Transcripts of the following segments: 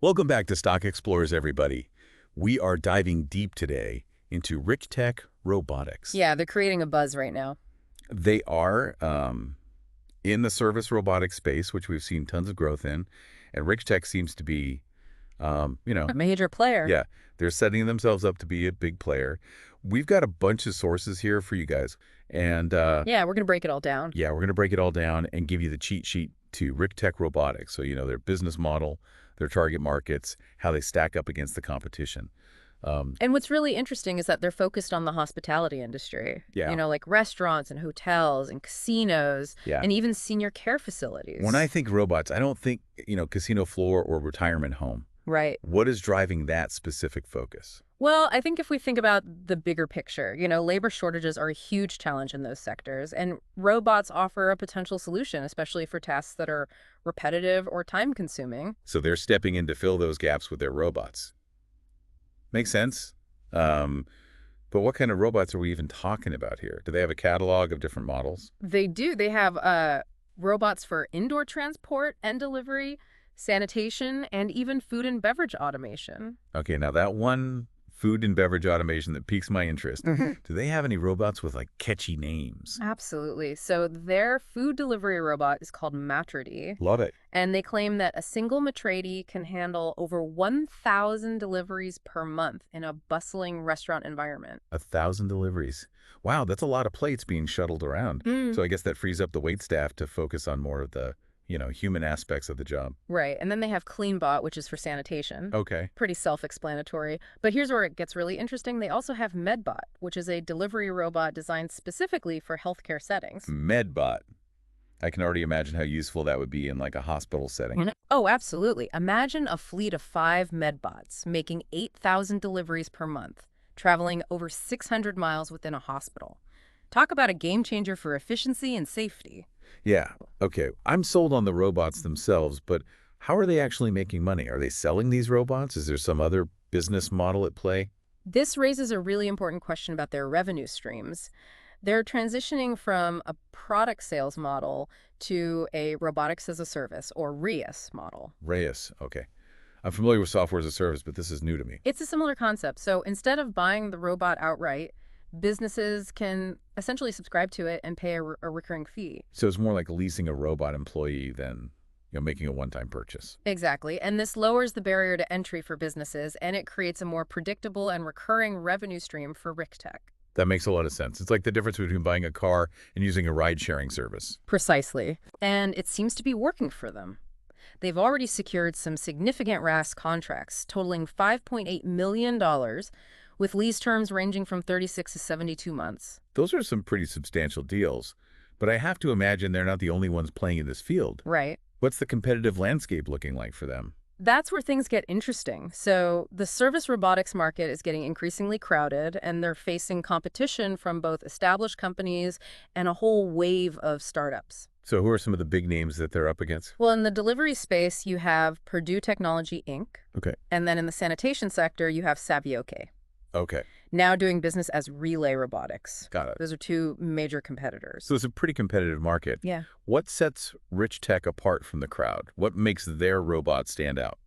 Welcome back to Stock Explorers, everybody. We are diving deep today into Richtech Robotics. Yeah, they're creating a buzz right now. They are in the service robotics space, which we've seen tons of growth in, and Richtech seems to be, A major player. yeah, they're setting themselves up to be a big player. We've got a bunch of sources here for you guys, and Yeah, we're going to break it all down. yeah, we're going to break it all down and give you the cheat sheet to Richtech Robotics, so you know their business model, their target markets, how they stack up against the competition. And what's really interesting is that they're focused on the hospitality industry. Yeah. Like restaurants and hotels and casinos Yeah. and even senior care facilities. When I think robots, I don't think, casino floor or retirement home. Right. What is driving that specific focus? Well, I think if we think about the bigger picture, labor shortages are a huge challenge in those sectors, and robots offer a potential solution, especially for tasks that are repetitive or time-consuming. So they're stepping in to fill those gaps with their robots. Makes sense. But what kind of robots are we even talking about here? Do they have a catalog of different models? They do. They have robots for indoor transport and delivery, sanitation, and even food and beverage automation. Okay, now that one food and beverage automation that piques my interest. Mhm. Do they have any robots with like catchy names? Absolutely. So their food delivery robot is called Matradee, Love it. and they claim that a single Matradee can handle over 1,000 deliveries per month in a bustling restaurant environment. 1,000 deliveries. Wow, that's a lot of plates being shuttled around. So I guess that frees up the wait staff to focus on more of the, human aspects of the job. Right. And then they have Cleanbot, which is for sanitation. Okay. Pretty self-explanatory. But here's where it gets really interesting. They also have Medbot, which is a delivery robot designed specifically for healthcare settings. Medbot. I can already imagine how useful that would be in like a hospital setting. Oh, absolutely. Imagine a fleet of 5 Medbots making 8,000 deliveries per month, traveling over 600 miles within a hospital. Talk about a game changer for efficiency and safety. Yeah. Okay. I'm sold on the robots themselves, but how are they actually making money? Are they selling these robots? Is there some other business model at play? This raises a really important question about their revenue streams. They're transitioning from a product sales model to a robotics as a service, or RaaS model. RaaS. Okay. I'm familiar with software as a service, but this is new to me. It's a similar concept. So instead of buying the robot outright, businesses can essentially subscribe to it and pay a recurring fee. So it's more like leasing a robot employee than, making a one-time purchase. Exactly. And this lowers the barrier to entry for businesses, and it creates a more predictable and recurring revenue stream for Richtech. That makes a lot of sense. It's like the difference between buying a car and using a ride-sharing service. Precisely. And it seems to be working for them. They've already secured some significant RaaS contracts totaling $5.8 million, with lease terms ranging from 36 to 72 months. Those are some pretty substantial deals, but I have to imagine they're not the only ones playing in this field. Right. What's the competitive landscape looking like for them? That's where things get interesting. So the service robotics market is getting increasingly crowded, and they're facing competition from both established companies and a whole wave of startups. So who are some of the big names that they're up against? Well, in the delivery space, you have Purdue Technology, Inc. Okay. And then in the sanitation sector, you have Savioke, Okay. now doing business as Relay Robotics. Got it. Those are two major competitors. So it's a pretty competitive market. Yeah. What sets Richtech apart from the crowd? What makes their robot stand out?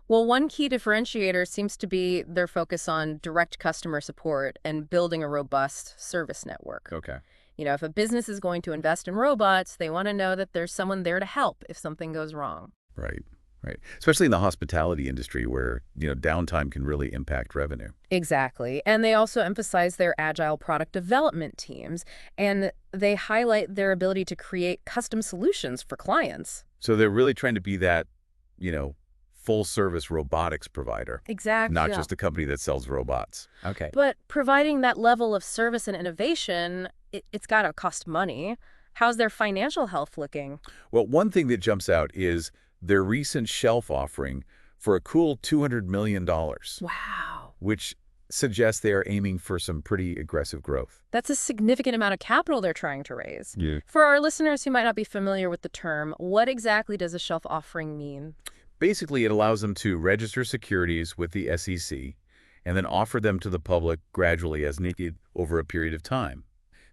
Well, one key differentiator seems to be their focus on direct customer support and building a robust service network. Okay. If a business is going to invest in robots, they want to know that there's someone there to help if something goes wrong. Right. Right. Especially in the hospitality industry where, downtime can really impact revenue. Exactly. And they also emphasize their agile product development teams, and they highlight their ability to create custom solutions for clients. So they're really trying to be that, full-service robotics provider. Exactly. Not just a company that sells robots. Okay. But providing that level of service and innovation, it's got to cost money. How's their financial health looking? Well, one thing that jumps out is their recent shelf offering for a cool $200 million, Wow. which suggests they are aiming for some pretty aggressive growth. That's a significant amount of capital they're trying to raise. Yeah. For our listeners who might not be familiar with the term, what exactly does a shelf offering mean? Basically, it allows them to register securities with the SEC and then offer them to the public gradually as needed over a period of time.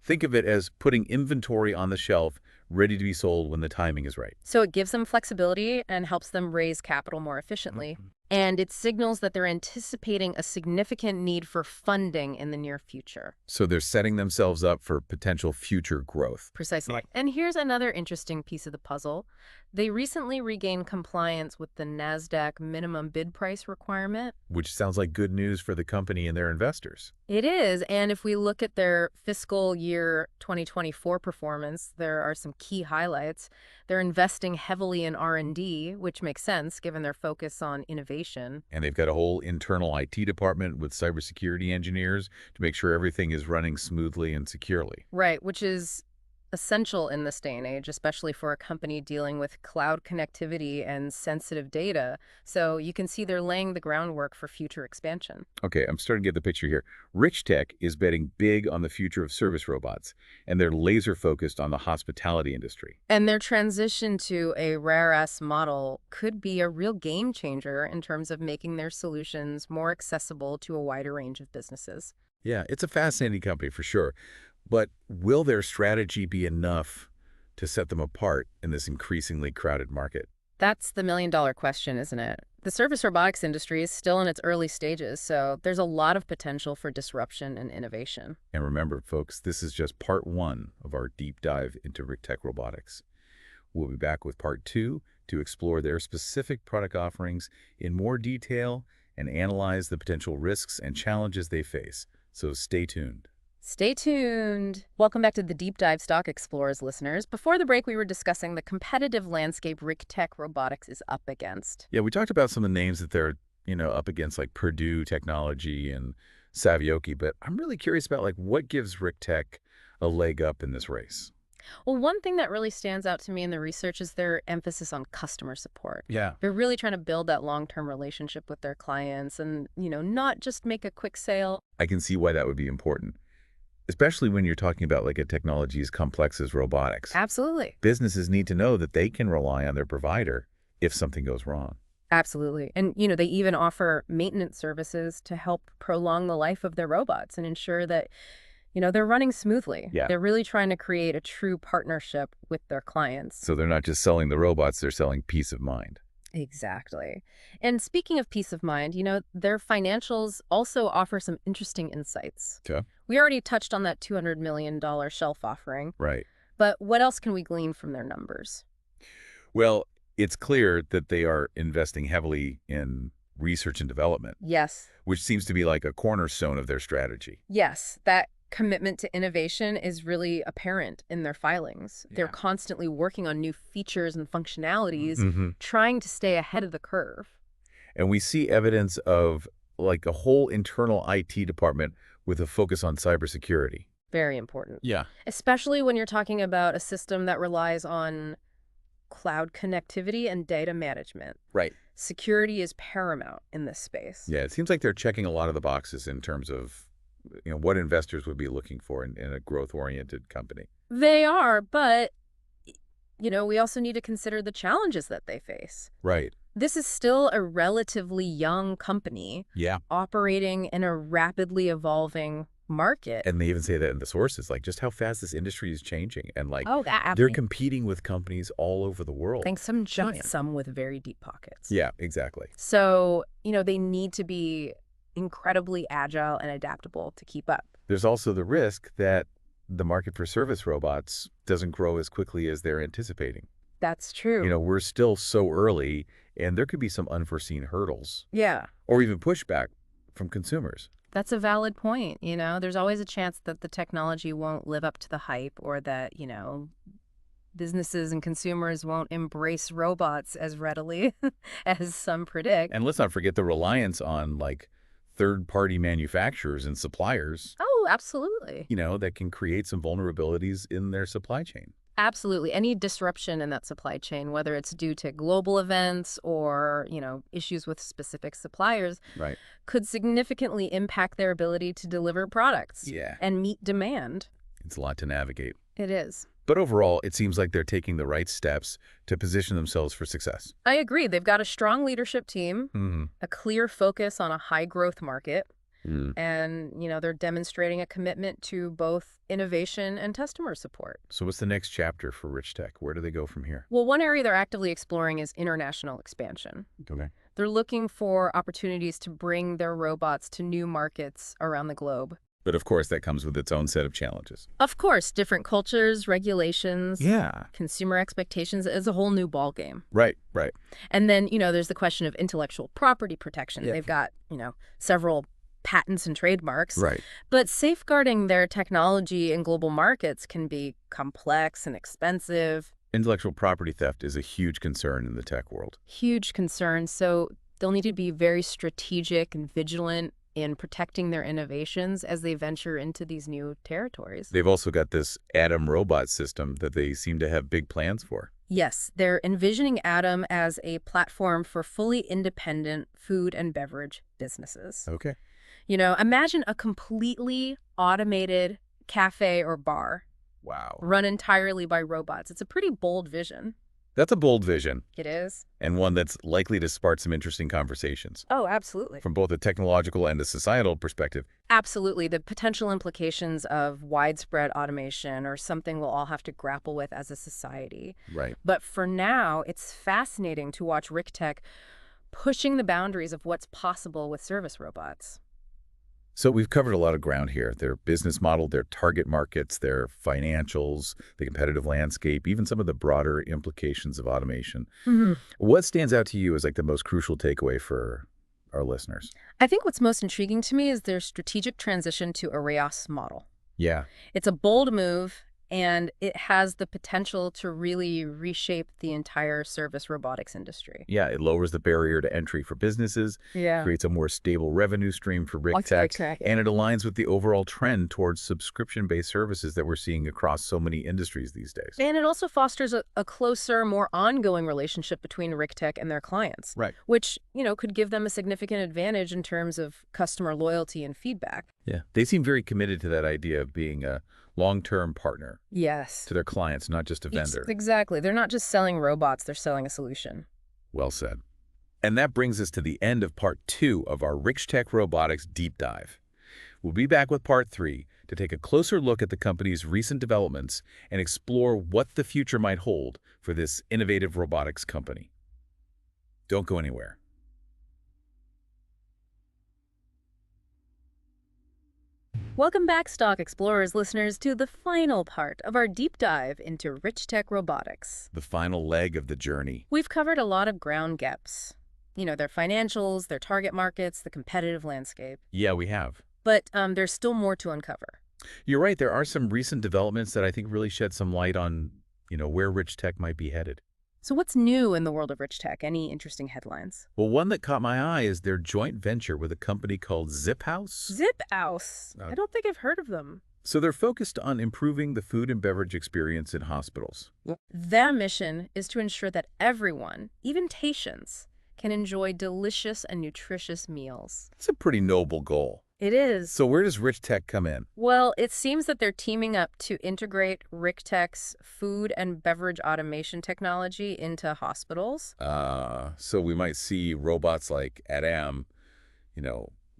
Think of it as putting inventory on the shelf ready to be sold when the timing is right. So it gives them flexibility and helps them raise capital more efficiently. And it signals that they're anticipating a significant need for funding in the near future. So they're setting themselves up for potential future growth. Precisely. And here's another interesting piece of the puzzle. They recently regained compliance with the NASDAQ minimum bid price requirement. Which sounds like good news for the company and their investors. It is, and if we look at their fiscal year 2024 performance, there are some key highlights. They're investing heavily in R&D, which makes sense given their focus on innovation. And they've got a whole internal IT department with cybersecurity engineers to make sure everything is running smoothly and securely. Right, which is essential in this day and age, especially for a company dealing with cloud connectivity and sensitive data. So you can see they're laying the groundwork for future expansion. Okay, I'm starting to get the picture here. Richtech is betting big on the future of service robots, and they're laser focused on the hospitality industry. And their transition to a RaaS model could be a real game changer in terms of making their solutions more accessible to a wider range of businesses. Yeah, it's a fascinating company for sure. But will their strategy be enough to set them apart in this increasingly crowded market? That's the million-dollar question, isn't it? The service robotics industry is still in its early stages, so there's a lot of potential for disruption and innovation. And remember, folks, this is just part 1 of our deep dive into Richtech Robotics. We'll be back with part 2 to explore their specific product offerings in more detail and analyze the potential risks and challenges they face. So stay tuned. Stay tuned. Welcome back to the Deep Dive Stock Explorers, listeners. Before the break, we were discussing the competitive landscape Richtech Robotics is up against. Yeah, we talked about some of the names that they're, up against, like Purdue Technology and Savioki, but I'm really curious about what gives Richtech a leg up in this race. Well, one thing that really stands out to me in the research is their emphasis on customer support. Yeah. They're really trying to build that long-term relationship with their clients and, not just make a quick sale. I can see why that would be important, especially when you're talking about a technology as complex as robotics. Absolutely. Businesses need to know that they can rely on their provider if something goes wrong. Absolutely. And, they even offer maintenance services to help prolong the life of their robots and ensure that, they're running smoothly. Yeah. They're really trying to create a true partnership with their clients. So they're not just selling the robots, they're selling peace of mind. Exactly. And speaking of peace of mind, their financials also offer some interesting insights. Yeah. We already touched on that $200 million shelf offering. Right. But what else can we glean from their numbers? Well, it's clear that they are investing heavily in research and development. Yes. Which seems to be like a cornerstone of their strategy. Yes, that commitment to innovation is really apparent in their filings. Yeah. They're constantly working on new features and functionalities, trying to stay ahead of the curve. And we see evidence of a whole internal IT department with a focus on cybersecurity. Very important. Yeah. Especially when you're talking about a system that relies on cloud connectivity and data management. Right. Security is paramount in this space. Yeah, it seems like they're checking a lot of the boxes in terms of what investors would be looking for in a growth-oriented company. They are, but, we also need to consider the challenges that they face. Right. This is still a relatively young company. Yeah. Operating in a rapidly evolving market. And they even say that in the sources, just how fast this industry is changing. And Absolutely. they're competing with companies all over the world. And some giant. Some with very deep pockets. Yeah, exactly. So, they need to be incredibly agile and adaptable to keep up. There's also the risk that the market for service robots doesn't grow as quickly as they're anticipating. That's true. We're still so early, and there could be some unforeseen hurdles. Yeah. Or even pushback from consumers. That's a valid point. There's always a chance that the technology won't live up to the hype or that, businesses and consumers won't embrace robots as readily as some predict. And let's not forget the reliance on third-party manufacturers and suppliers. Oh, absolutely. That can create some vulnerabilities in their supply chain. Absolutely. Any disruption in that supply chain, whether it's due to global events or, issues with specific suppliers, Right. could significantly impact their ability to deliver products and meet demand. It's a lot to navigate. It is. But overall, it seems like they're taking the right steps to position themselves for success. I agree. They've got a strong leadership team, a clear focus on a high-growth market, and, they're demonstrating a commitment to both innovation and customer support. So what's the next chapter for Richtech? Where do they go from here? Well, one area they're actively exploring is international expansion. Okay. They're looking for opportunities to bring their robots to new markets around the globe. But of course, that comes with its own set of challenges. Of course, different cultures, regulations, Yeah. consumer expectations is a whole new ballgame. Right, right. And then, there's the question of intellectual property protection. Yeah. They've got, several patents and trademarks. Right. But safeguarding their technology in global markets can be complex and expensive. Intellectual property theft is a huge concern in the tech world. Huge concern. So they'll need to be very strategic and vigilant in protecting their innovations as they venture into these new territories. They've also got this Atom robot system that they seem to have big plans for. Yes, they're envisioning Atom as a platform for fully independent food and beverage businesses. Okay. Imagine a completely automated cafe or bar Wow. run entirely by robots. It's a pretty bold vision. That's a bold vision, It is. and one that's likely to spark some interesting conversations Oh, absolutely. from both a technological and a societal perspective. Absolutely. The potential implications of widespread automation are something we'll all have to grapple with as a society. Right. But for now, it's fascinating to watch Richtech pushing the boundaries of what's possible with service robots. So we've covered a lot of ground here. Their business model, their target markets, their financials, the competitive landscape, even some of the broader implications of automation. What stands out to you as like the most crucial takeaway for our listeners? I think what's most intriguing to me is their strategic transition to a RaaS model. Yeah. It's a bold move, and it has the potential to really reshape the entire service robotics industry. Yeah, it lowers the barrier to entry for businesses, Yeah. creates a more stable revenue stream for Richtech, Exactly. and it aligns with the overall trend towards subscription-based services that we're seeing across so many industries these days. And it also fosters a closer, more ongoing relationship between Richtech and their clients, Right. which, could give them a significant advantage in terms of customer loyalty and feedback. Yeah. They seem very committed to that idea of being a long-term partner Yes. to their clients, not just a vendor. Exactly. They're not just selling robots, they're selling a solution. Well said. And that brings us to the end of part 2 of our Richtech Robotics deep dive. We'll be back with part 3 to take a closer look at the company's recent developments and explore what the future might hold for this innovative robotics company. Don't go anywhere. Welcome back, Stock Explorers listeners, to the final part of our deep dive into Richtech Robotics. The final leg of the journey. We've covered a lot of ground gaps. Their financials, their target markets, the competitive landscape. Yeah, we have. But there's still more to uncover. You're right. There are some recent developments that I think really shed some light on, where Richtech might be headed. So what's new in the world of Richtech? Any interesting headlines? Well, one that caught my eye is their joint venture with a company called ZipHouse. ZipHouse. I don't think I've heard of them. So they're focused on improving the food and beverage experience in hospitals. Their mission is to ensure that everyone, even patients, can enjoy delicious and nutritious meals. It's a pretty noble goal. It is. So where does Richtech come in? Well, it seems that they're teaming up to integrate Richtech's food and beverage automation technology into hospitals. So we might see robots like Adam,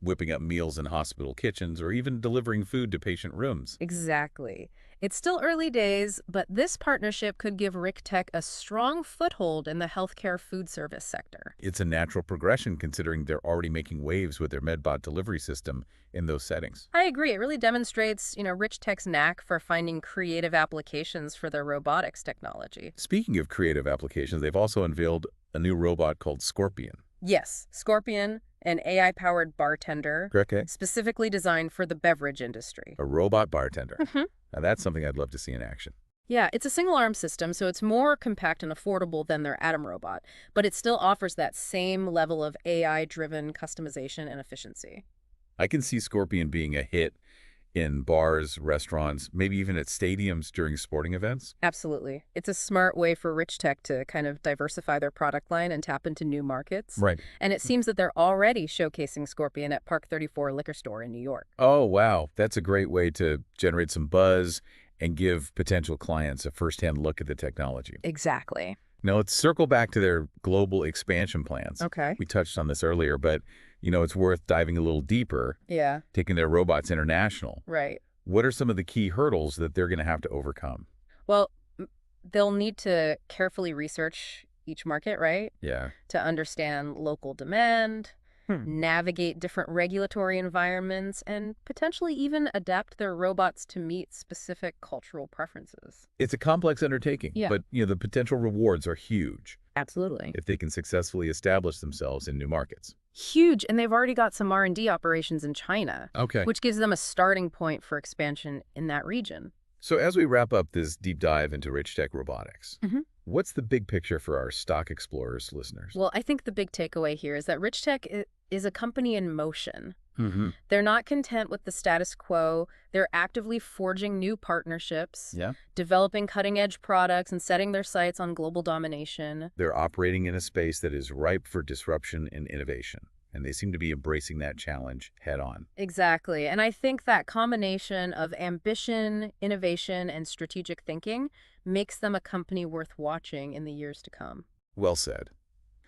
whipping up meals in hospital kitchens or even delivering food to patient rooms. Exactly. It's still early days, but this partnership could give Richtech a strong foothold in the healthcare food service sector. It's a natural progression considering they're already making waves with their Medbot delivery system in those settings. I agree. It really demonstrates, Richtech's knack for finding creative applications for their robotics technology. Speaking of creative applications, they've also unveiled a new robot called Scorpion. Yes, Scorpion, an AI-powered bartender, Okay. specifically designed for the beverage industry. A robot bartender. Mhm. Now that's something I'd love to see in action. Yeah, it's a single-arm system, so it's more compact and affordable than their Atom robot, but it still offers that same level of AI-driven customization and efficiency. I can see Scorpion being a hit in bars, restaurants, maybe even at stadiums during sporting events. Absolutely. It's a smart way for Richtech to kind of diversify their product line and tap into new markets. Right. And it seems that they're already showcasing Scorpion at Park 34 Liquor Store in New York. Oh, wow. That's a great way to generate some buzz and give potential clients a firsthand look at the technology. Exactly. Now, let's circle back to their global expansion plans. Okay. We touched on this earlier, but, it's worth diving a little deeper, Yeah, taking their robots international. right. What are some of the key hurdles that they're going to have to overcome? Well, they'll need to carefully research each market, right? Yeah. To understand local demand, Hmm. navigate different regulatory environments, and potentially even adapt their robots to meet specific cultural preferences. It's a complex undertaking, Yeah, but the potential rewards are huge absolutely. if they can successfully establish themselves in new markets. Huge, and they've already got some R&D operations in China, Okay. which gives them a starting point for expansion in that region. So as we wrap up this deep dive into Richtech Robotics, Mhm. what's the big picture for our Stock Explorers listeners? Well, I think the big takeaway here is that is a company in motion. Mm-hmm. They're not content with the status quo. They're actively forging new partnerships, Yeah. developing cutting-edge products, and setting their sights on global domination. They're operating in a space that is ripe for disruption and innovation, and they seem to be embracing that challenge head on. Exactly. And I think that combination of ambition, innovation, and strategic thinking makes them a company worth watching in the years to come. Well said.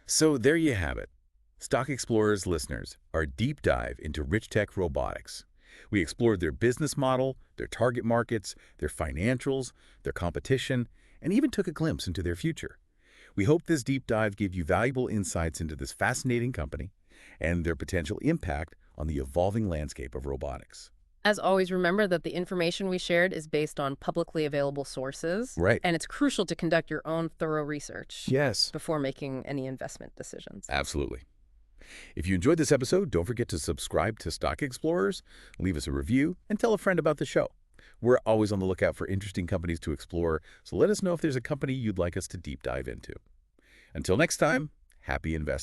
So there you have it. Stock Explorers listeners, our deep dive into Richtech Robotics. We explored their business model, their target markets, their financials, their competition, and even took a glimpse into their future. We hope this deep dive gave you valuable insights into this fascinating company and their potential impact on the evolving landscape of robotics. As always, remember that the information we shared is based on publicly available sources, Right. and it's crucial to conduct your own thorough research Yes. before making any investment decisions. Absolutely. If you enjoyed this episode, don't forget to subscribe to Stock Explorers, leave us a review, and tell a friend about the show. We're always on the lookout for interesting companies to explore, so let us know if there's a company you'd like us to deep dive into. Until next time, happy investing.